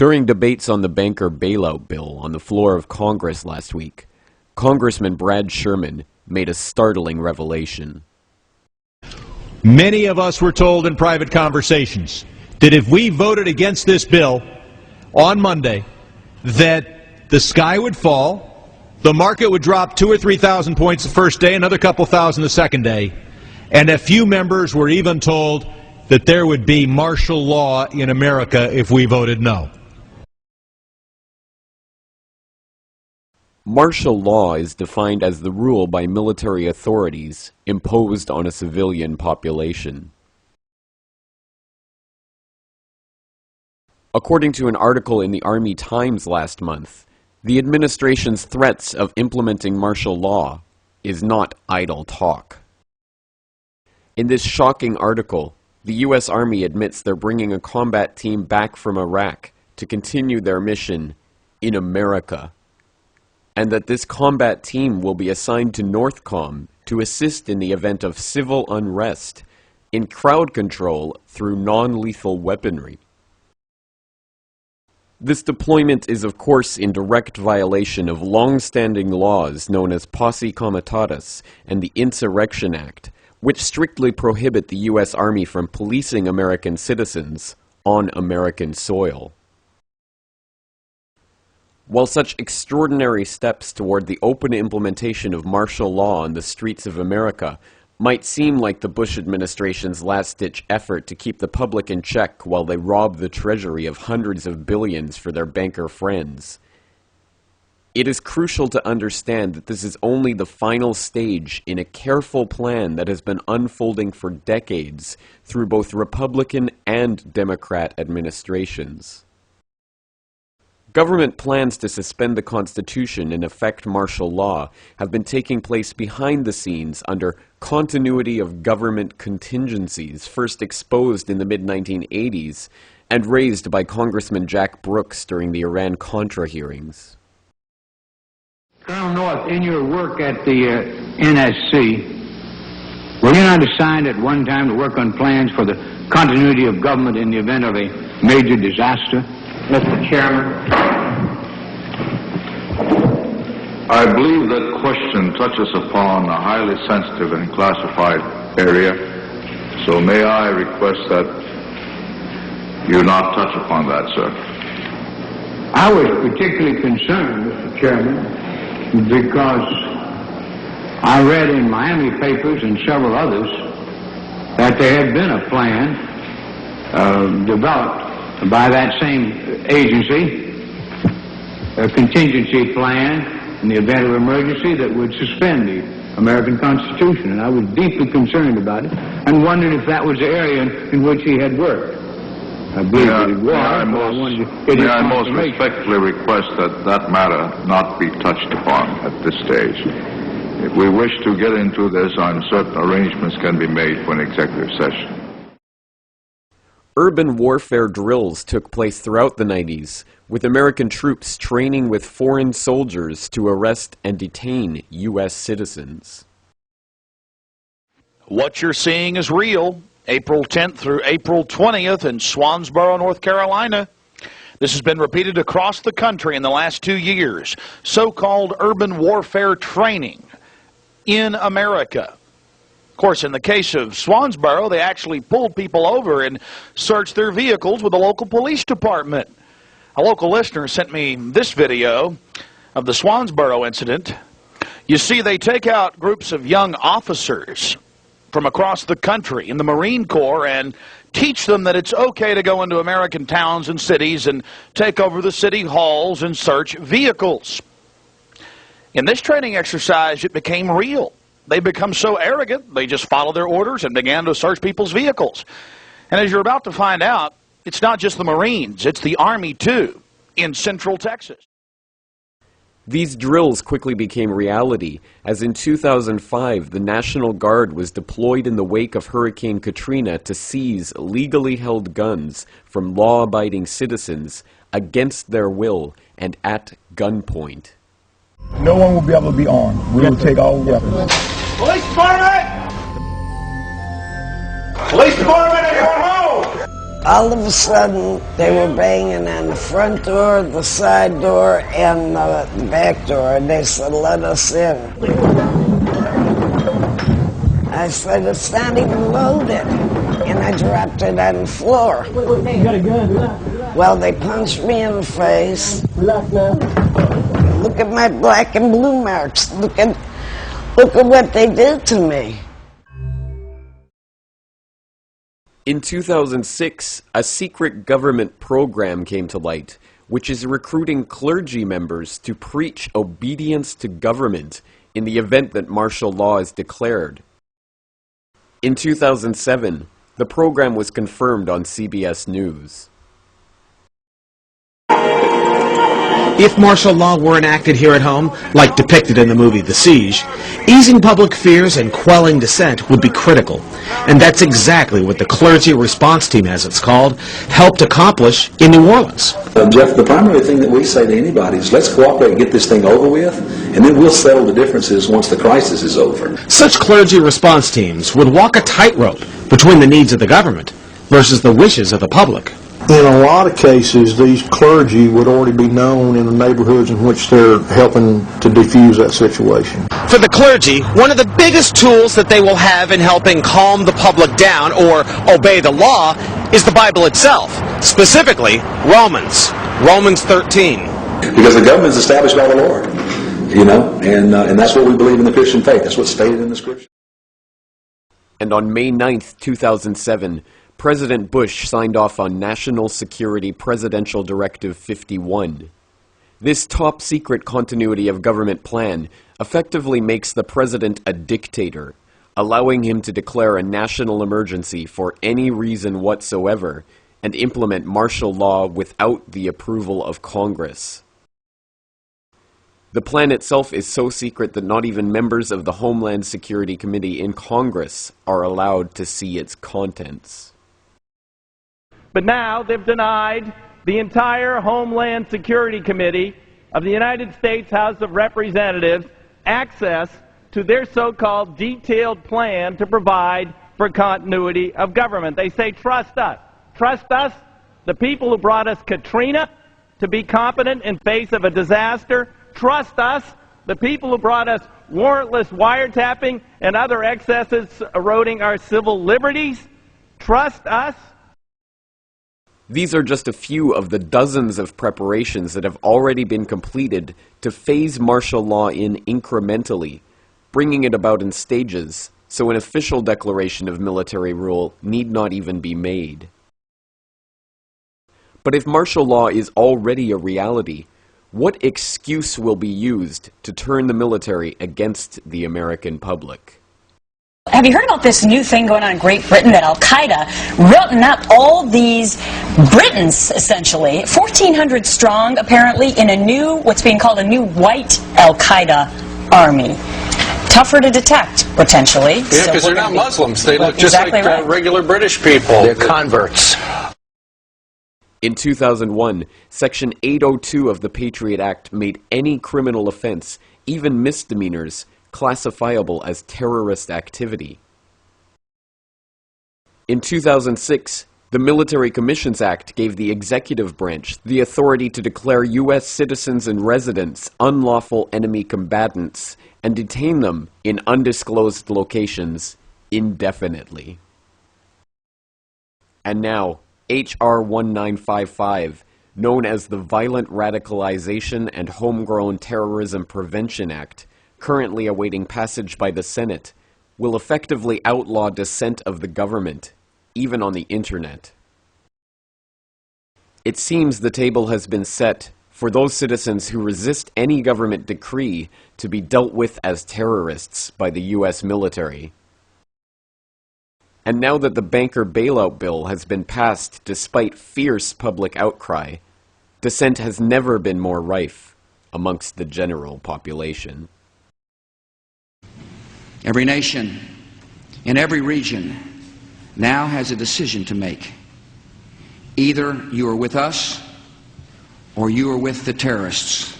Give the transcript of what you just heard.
During debates on the banker bailout bill on the floor of Congress last week, Congressman Brad Sherman made a startling revelation. Many of us were told in private conversations that if we voted against this bill on Monday, that the sky would fall, the market would drop 2,000 or 3,000 points the first day, another couple thousand the second day, and a few members were even told that there would be martial law in America if we voted no. Martial law is defined as the rule by military authorities imposed on a civilian population. According to an article in the Army Times last month, the administration's threats of implementing martial law is not idle talk. In this shocking article, the U.S. Army admits they're bringing a combat team back from Iraq to continue their mission in America, and that this combat team will be assigned to NORTHCOM to assist in the event of civil unrest in crowd control through non-lethal weaponry. This deployment is of course in direct violation of long-standing laws known as Posse Comitatus and the Insurrection Act, which strictly prohibit the U.S. Army from policing American citizens on American soil. While such extraordinary steps toward the open implementation of martial law on the streets of America might seem like the Bush administration's last-ditch effort to keep the public in check while they rob the Treasury of hundreds of billions for their banker friends, it is crucial to understand that this is only the final stage in a careful plan that has been unfolding for decades through both Republican and Democrat administrations. Government plans to suspend the Constitution and effect martial law have been taking place behind the scenes under continuity of government contingencies first exposed in the mid-1980s and raised by Congressman Jack Brooks during the Iran-Contra hearings. Colonel North, in your work at the NSC, were you not assigned at one time to work on plans for the continuity of government in the event of a major disaster? Mr. Chairman. I believe that question touches upon a highly sensitive and classified area, so may I request that you not touch upon that, sir. I was particularly concerned, Mr. Chairman, because I read in Miami papers and several others that there had been a plan developed by that same agency, a contingency plan in the event of emergency that would suspend the American Constitution. And I was deeply concerned about it and wondered if that was the area in which he had worked. I believe that it was. May I most respectfully request that that matter not be touched upon at this stage. If we wish to get into this, I'm certain arrangements can be made for an executive session. Urban warfare drills took place throughout the 90s, with American troops training with foreign soldiers to arrest and detain U.S. citizens. What you're seeing is real. April 10th through April 20th in Swansboro, North Carolina. This has been repeated across the country in the last 2 years. So-called urban warfare training in America. Of course, in the case of Swansboro, they actually pulled people over and searched their vehicles with the local police department. A local listener sent me this video of the Swansboro incident. You see, they take out groups of young officers from across the country in the Marine Corps and teach them that it's okay to go into American towns and cities and take over the city halls and search vehicles. In this training exercise, it became real. They become so arrogant, they just followed their orders and began to search people's vehicles. And as you're about to find out, it's not just the Marines, it's the Army too, in Central Texas. These drills quickly became reality, as in 2005 the National Guard was deployed in the wake of Hurricane Katrina to seize legally held guns from law-abiding citizens against their will and at gunpoint. No one will be able to be armed. We will take all weapons. Police department! Police department at your home! All of a sudden, they were banging on the front door, the side door, and the back door, and they said, "Let us in." I said, "It's not even loaded," and I dropped it on the floor. You got a gun? Well, they punched me in the face. Look at my black and blue marks. Look at what they did to me. In 2006, a secret government program came to light, which is recruiting clergy members to preach obedience to government in the event that martial law is declared. In 2007, the program was confirmed on CBS News. If martial law were enacted here at home, like depicted in the movie The Siege, easing public fears and quelling dissent would be critical. And that's exactly what the Clergy Response Team, as it's called, helped accomplish in New Orleans. Jeff, the primary thing that we say to anybody is let's cooperate and get this thing over with, and then we'll settle the differences once the crisis is over. Such clergy response teams would walk a tightrope between the needs of the government versus the wishes of the public. In a lot of cases, these clergy would already be known in the neighborhoods in which they're helping to defuse that situation. For the clergy, one of the biggest tools that they will have in helping calm the public down or obey the law is the Bible itself, specifically Romans 13. Because the government is established by the Lord, you know, and that's what we believe in the Christian faith. That's what's stated in the Scripture. And on May 9th, 2007, President Bush signed off on National Security Presidential Directive 51. This top-secret continuity of government plan effectively makes the president a dictator, allowing him to declare a national emergency for any reason whatsoever and implement martial law without the approval of Congress. The plan itself is so secret that not even members of the Homeland Security Committee in Congress are allowed to see its contents. But now they've denied the entire Homeland Security Committee of the United States House of Representatives access to their so-called detailed plan to provide for continuity of government. They say, trust us. Trust us, the people who brought us Katrina, to be competent in face of a disaster. Trust us, the people who brought us warrantless wiretapping and other excesses eroding our civil liberties. Trust us. These are just a few of the dozens of preparations that have already been completed to phase martial law in incrementally, bringing it about in stages, so an official declaration of military rule need not even be made. But if martial law is already a reality, what excuse will be used to turn the military against the American public? Have you heard about this new thing going on in Great Britain that Al-Qaeda routing up all these Britons, essentially, 1,400 strong, apparently, in a new, what's being called a new white Al-Qaeda army. Tougher to detect, potentially. Yeah, because they're not Muslims. They look just like regular British people. They're converts. In 2001, Section 802 of the Patriot Act made any criminal offense, even misdemeanors, classifiable as terrorist activity. In 2006, the Military Commissions Act gave the executive branch the authority to declare U.S. citizens and residents unlawful enemy combatants and detain them in undisclosed locations indefinitely. And now, H.R. 1955, known as the Violent Radicalization and Homegrown Terrorism Prevention Act, currently awaiting passage by the Senate, will effectively outlaw dissent of the government, even on the internet. It seems the table has been set for those citizens who resist any government decree to be dealt with as terrorists by the U.S. military. And now that the banker bailout bill has been passed despite fierce public outcry, dissent has never been more rife amongst the general population. Every nation in every region now has a decision to make. Either you are with us or you are with the terrorists.